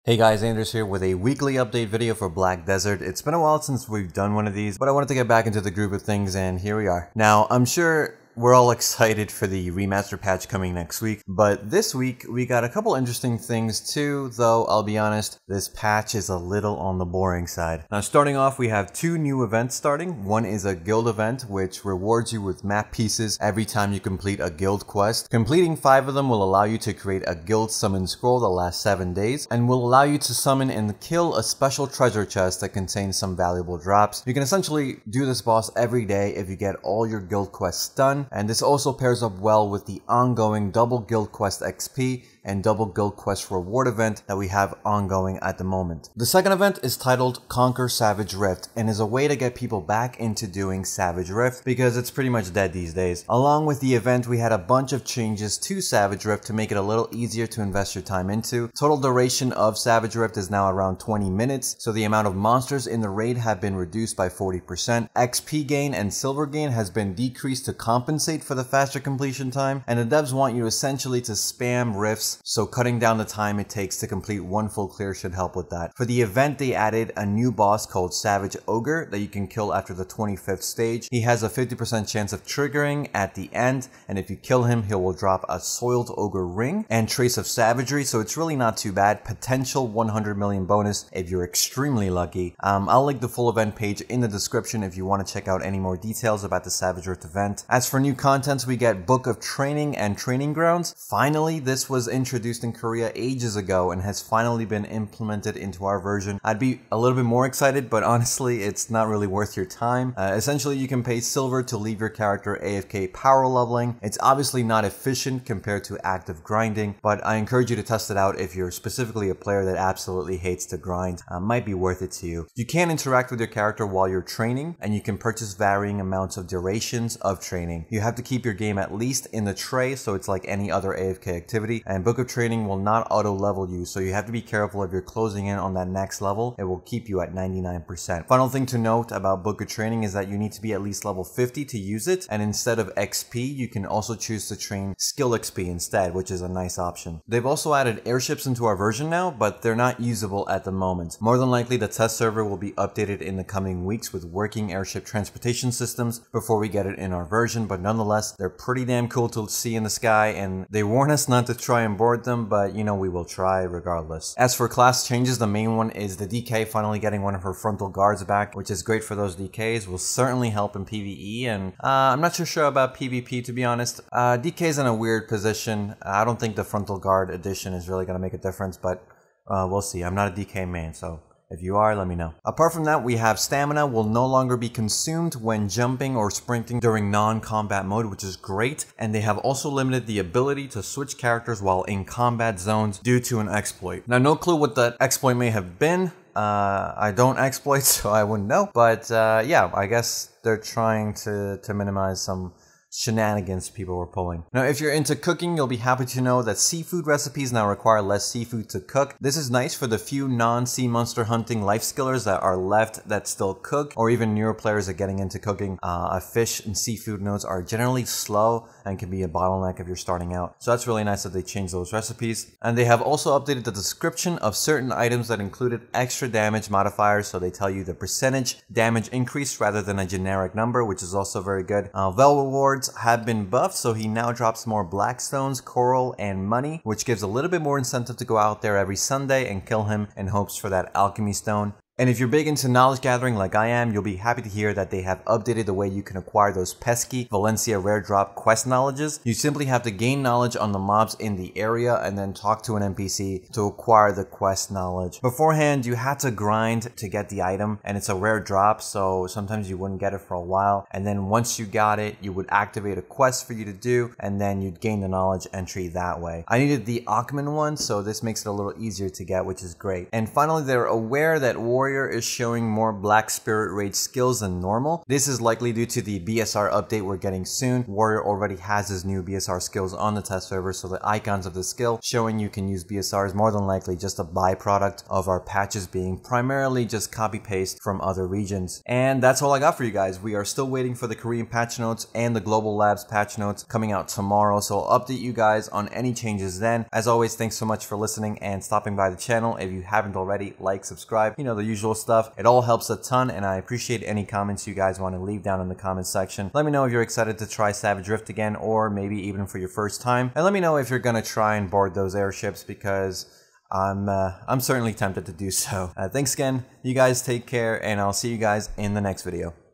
Hey guys, Anders here with a weekly update video for Black Desert. It's been a while since we've done one of these, but I wanted to get back into the groove of things and here we are. Now, I'm sure we're all excited for the remaster patch coming next week, but this week we got a couple interesting things too, though I'll be honest, this patch is a little on the boring side. Now starting off, we have two new events starting. One is a guild event, which rewards you with map pieces every time you complete a guild quest. Completing 5 of them will allow you to create a guild summon scroll that lasts 7 days, and will allow you to summon and kill a special treasure chest that contains some valuable drops. You can essentially do this boss every day if you get all your guild quests done. And this also pairs up well with the ongoing double guild quest XP and double guild quest reward event that we have ongoing at the moment. The second event is titled Conquer Savage Rift and is a way to get people back into doing Savage Rift because it's pretty much dead these days. Along with the event, we had a bunch of changes to Savage Rift to make it a little easier to invest your time into. Total duration of Savage Rift is now around 20 minutes, so the amount of monsters in the raid have been reduced by 40%. XP gain and silver gain has been decreased to compensate for the faster completion time, and the devs want you essentially to spam rifts, so cutting down the time it takes to complete one full clear should help with that. For the event, they added a new boss called Savage Ogre that you can kill after the 25th stage. He has a 50% chance of triggering at the end, and if you kill him, he will drop a Soiled Ogre ring and Trace of Savagery, so it's really not too bad. Potential 100 million bonus if you're extremely lucky. I'll link the full event page in the description if you want to check out any more details about the Savage Rift event. As for new contents, we get Book of Training and Training Grounds. Finally, this was introduced in Korea ages ago and has finally been implemented into our version. I'd be a little bit more excited, but honestly, it's not really worth your time. Essentially, you can pay silver to leave your character AFK power leveling. It's obviously not efficient compared to active grinding, but I encourage you to test it out if you're specifically a player that absolutely hates to grind. Might be worth it to you. You can interact with your character while you're training, and you can purchase varying amounts of durations of training. You have to keep your game at least in the tray, so it's like any other AFK activity, and Book of Training will not auto level you, so you have to be careful if you're closing in on that next level. It will keep you at 99%. Final thing to note about Book of Training is that you need to be at least level 50 to use it, and instead of XP, you can also choose to train skill XP instead, which is a nice option. They've also added airships into our version now, but they're not usable at the moment. More than likely, the test server will be updated in the coming weeks with working airship transportation systems before we get it in our version, but nonetheless, they're pretty damn cool to see in the sky, and they warn us not to try and board them, but you know, we will try regardless. As for class changes, the main one is the DK finally getting one of her frontal guards back, which is great for those DKs, will certainly help in PvE, and I'm not too sure about PvP, to be honest. DK's in a weird position. I don't think the frontal guard addition is really going to make a difference, but we'll see. I'm not a DK main, so if you are, let me know. Apart from that, we have stamina will no longer be consumed when jumping or sprinting during non-combat mode, which is great. And they have also limited the ability to switch characters while in combat zones due to an exploit. Now, no clue what that exploit may have been. I don't exploit, so I wouldn't know. But yeah, I guess they're trying to minimize some shenanigans people were pulling. Now, if you're into cooking, you'll be happy to know that seafood recipes now require less seafood to cook. This is nice for the few non-sea monster hunting life skillers that are left that still cook, or even newer players that are getting into cooking. Fish and seafood nodes are generally slow and can be a bottleneck if you're starting out. So that's really nice that they changed those recipes. And they have also updated the description of certain items that included extra damage modifiers, so they tell you the percentage damage increase rather than a generic number, which is also very good. Vel rewards have been buffed, so he now drops more black stones, coral, and money, which gives a little bit more incentive to go out there every Sunday and kill him in hopes for that alchemy stone. And if you're big into knowledge gathering like I am, you'll be happy to hear that they have updated the way you can acquire those pesky Valencia rare drop quest knowledges. You simply have to gain knowledge on the mobs in the area and then talk to an NPC to acquire the quest knowledge. Beforehand, you had to grind to get the item, and it's a rare drop, so sometimes you wouldn't get it for a while. And then once you got it, you would activate a quest for you to do, and then you'd gain the knowledge entry that way. I needed the Ackman one, so this makes it a little easier to get, which is great. And finally, they're aware that warriors Warrior is showing more Black Spirit Rage skills than normal. This is likely due to the BSR update we're getting soon. Warrior already has his new BSR skills on the test server, so the icons of the skill showing you can use BSR is more than likely just a byproduct of our patches being primarily just copy-paste from other regions. And that's all I got for you guys. We are still waiting for the Korean patch notes and the Global Labs patch notes coming out tomorrow, so I'll update you guys on any changes then. As always, thanks so much for listening and stopping by the channel. If you haven't already, like, subscribe, you know, the usual stuff. It all helps a ton, and I appreciate any comments you guys want to leave down in the comments section. Let me know if you're excited to try Savage Rift again, or maybe even for your first time. And let me know if you're gonna try and board those airships, because I'm certainly tempted to do so. Thanks again. You guys take care, and I'll see you guys in the next video.